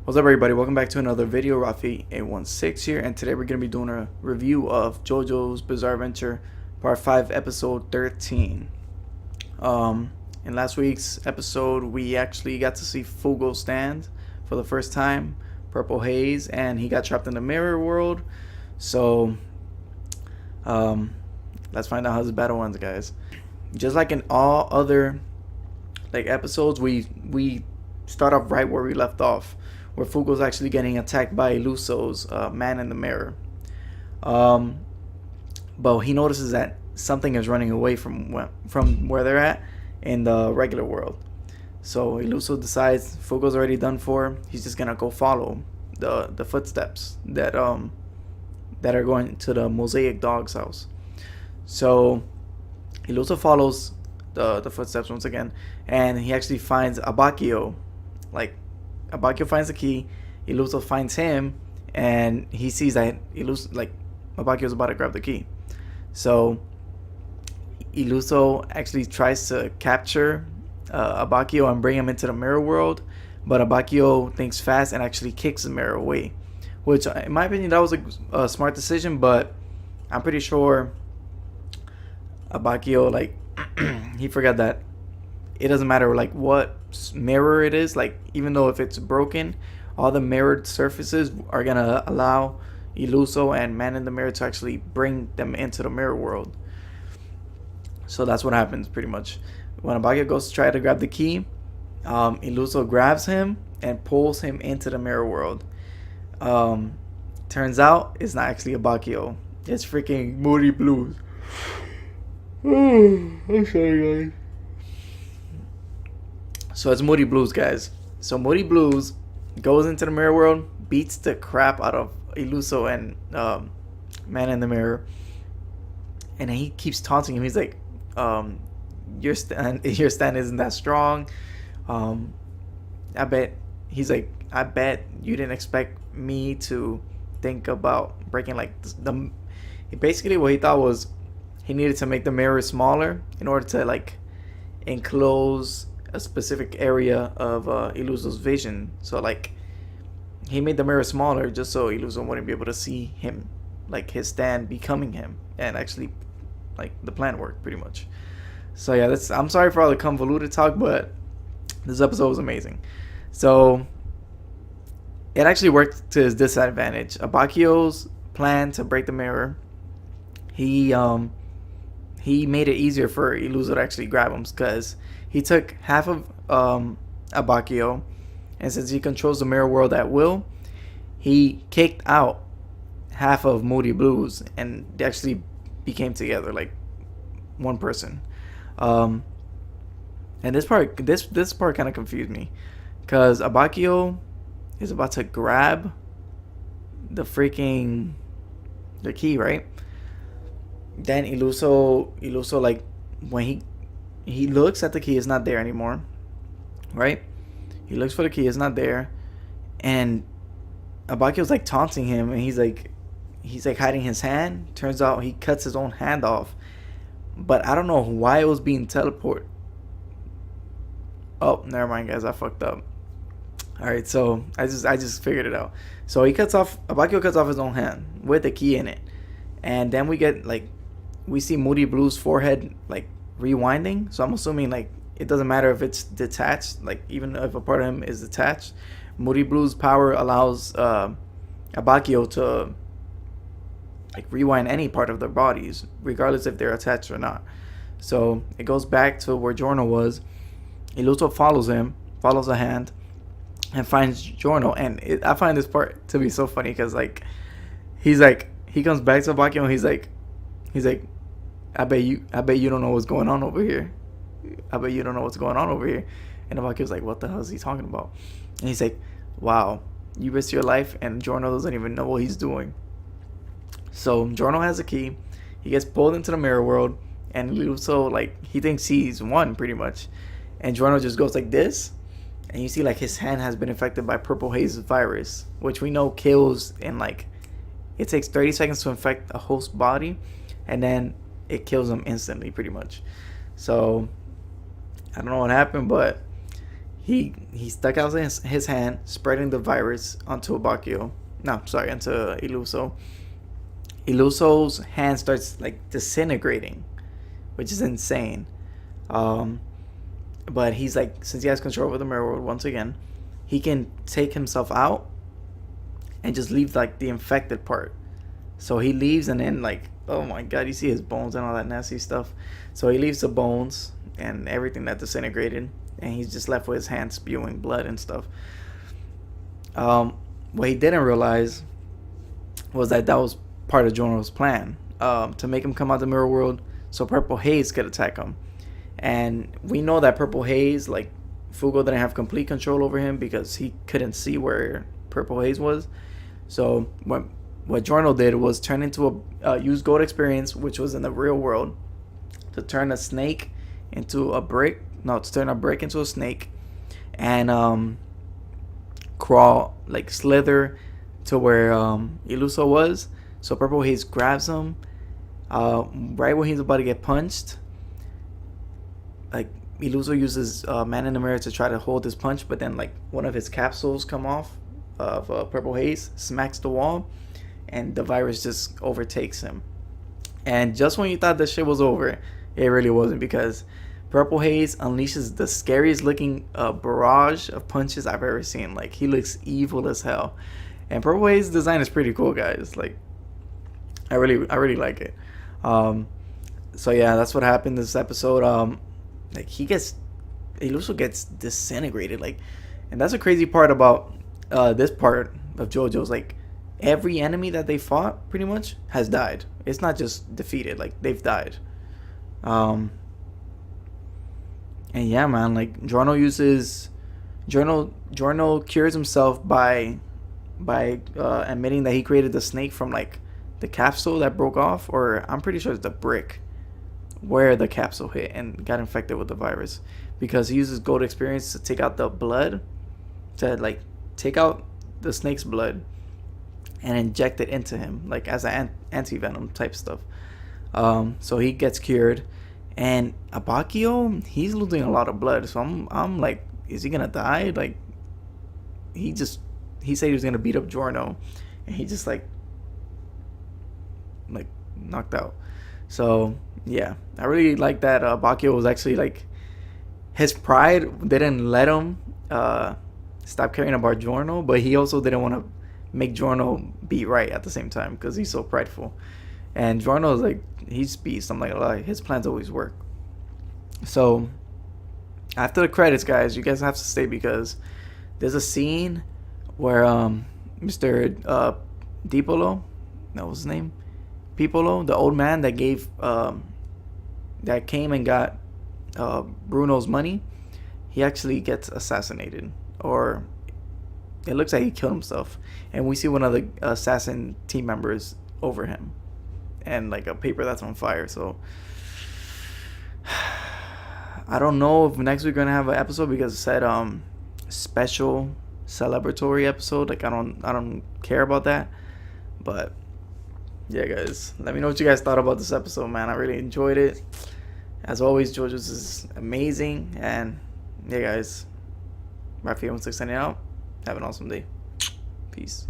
What's up, everybody? Welcome back to another video. Rafi816 here, and today we're going to be doing a review of Jojo's Bizarre Adventure Part 5, Episode 13. In last week's episode, we actually got to see Fugo stand for the first time, Purple Haze, and he got trapped in the mirror world. So, let's find out how this battle ends, guys. Just like in all other episodes, we start off right where we left off, where Fugo's actually getting attacked by Luso's man in the mirror. But he notices that something is running away from where they're at in the regular world. So Iluso decides Fugo's already done for. He's just gonna go follow the footsteps that are going to the Mosaic Dog's house. So Iluso follows the footsteps once again, and he actually finds Abakio. Abakio finds the key, Iluso finds him, and he sees that Abakio's about to grab the key. So Iluso actually tries to capture Abakio and bring him into the mirror world, but Abakio thinks fast and actually kicks the mirror away, which in my opinion that was a smart decision, but I'm pretty sure Abakio he forgot that it doesn't matter what mirror it is, even though if it's broken, all the mirrored surfaces are gonna allow Iluso and Man in the Mirror to actually bring them into the mirror world. So that's what happens pretty much. When Abakio goes to try to grab the key, Iluso grabs him and pulls him into the mirror world. Turns out it's not actually Abakio, it's freaking Moody Blues. I'm sorry, guys. So it's Moody Blues, guys. So Moody Blues goes into the mirror world, beats the crap out of Iluso and Man in the Mirror, and he keeps taunting him. He's like, your stand isn't that strong. I bet you didn't expect me to think about breaking basically what he thought was he needed to make the mirror smaller in order to enclose a specific area of Iluso's vision. So he made the mirror smaller just so Iluso wouldn't be able to see him, his stand becoming him, and actually the plan worked pretty much. So yeah, I'm sorry for all the convoluted talk, but this episode was amazing. So it actually worked to his disadvantage. Abakio's plan to break the mirror, he made it easier for Iluso to actually grab him, because he took half of Abakio, and since he controls the mirror world at will, he kicked out half of Moody Blues, and they actually became together like one person. And this part kind of confused me, because Abakio is about to grab the key, right? Then Iluso when he looks at the key, it's not there anymore, right? He looks for the key, it's not there, and Abakio's taunting him, and he's hiding his hand. Turns out he cuts his own hand off, but I don't know why it was being teleported. Oh, never mind, guys, I fucked up. All right, so I just figured it out. So Abakio cuts off his own hand with the key in it, and then we see Moody Blue's forehead rewinding. So I'm assuming it doesn't matter if it's detached, even if a part of him is detached, Moody Blue's power allows Abakio to rewind any part of their bodies, regardless if they're attached or not. So it goes back to where Giorno was. Iluso follows the hand, and finds Giorno. And I find this part to be so funny, because he comes back to Abakio, and he's like, I bet you don't know what's going on over here. I bet you don't know what's going on over here. And Abakio's like, what the hell is he talking about? And he's like, wow, you risked your life, and Giorno doesn't even know what he's doing. So Giorno has a key. He gets pulled into the mirror world, and Iluso he thinks he's won pretty much. And Giorno just goes like this, and you see his hand has been infected by Purple Haze virus, which we know kills in it takes 30 seconds to infect a host body, and then it kills them instantly pretty much. So I don't know what happened, but he stuck out his hand, spreading the virus onto Abakio. No, sorry, onto Iluso. Iluso's hand starts like disintegrating, which is insane. Um, but he's like, since he has control over the mirror world once again, he can take himself out and just leave like the infected part. So he leaves, and then like, oh my god, you see his bones and all that nasty stuff. So he leaves the bones and everything that disintegrated, and he's just left with his hand spewing blood and stuff. What he didn't realize was that was part of Jono's plan, to make him come out the mirror world so Purple Haze could attack him. And we know that Purple Haze, like, Fugo didn't have complete control over him because he couldn't see where Purple Haze was. So what Jorno did was turn into use Gold Experience, which was in the real world, to turn a snake into a brick. No, to turn a brick into a snake, and crawl, like slither to where Iluso was. So Purple Haze grabs him right when he's about to get punched. Like, Iluso uses Man in the Mirror to try to hold his punch, but then like one of his capsules come off of Purple Haze, smacks the wall, and the virus just overtakes him. And just when you thought this shit was over, it really wasn't, because Purple Haze unleashes the scariest looking barrage of punches I've ever seen. Like, he looks evil as hell. And Purple Haze's design is pretty cool, guys. Like, I really like it. So yeah, that's what happened this episode. Like, Iluso gets disintegrated. Like, and that's a crazy part about this part of JoJo's. Like, every enemy that they fought pretty much has died. It's not just defeated. Like, they've died. And yeah, man. Like, Giorno cures himself by admitting that he created the snake from like the capsule that broke off, or I'm pretty sure it's the brick where the capsule hit and got infected with the virus, because he uses Gold Experience to take out the blood, to like take out the snake's blood and inject it into him, like as an anti-venom type stuff. So he gets cured, and Abakio, he's losing a lot of blood. So I'm like, is he gonna die? Like, he said he was gonna beat up Giorno, and he just like knocked out. So yeah, I really like that. Bakio was actually like, his pride didn't let him stop caring about Giorno, but he also didn't want to make Giorno be right at the same time, because he's so prideful. And Giorno is like, he's beast. I'm like, his plans always work. So after the credits, guys, you guys have to stay, because there's a scene where Mr. Dipolo, that was his name, Pipolo, the old man that came and got Bruno's money, he actually gets assassinated, or it looks like he killed himself, and we see one of the assassin team members over him, and like a paper that's on fire. So I don't know if next week we're gonna have an episode, because it said special celebratory episode. Like, I don't care about that, but yeah, guys, let me know what you guys thought about this episode, man. I really enjoyed it. As always, JoJo's is amazing. And yeah, guys, Raphael 16 signing out. Have an awesome day. Peace.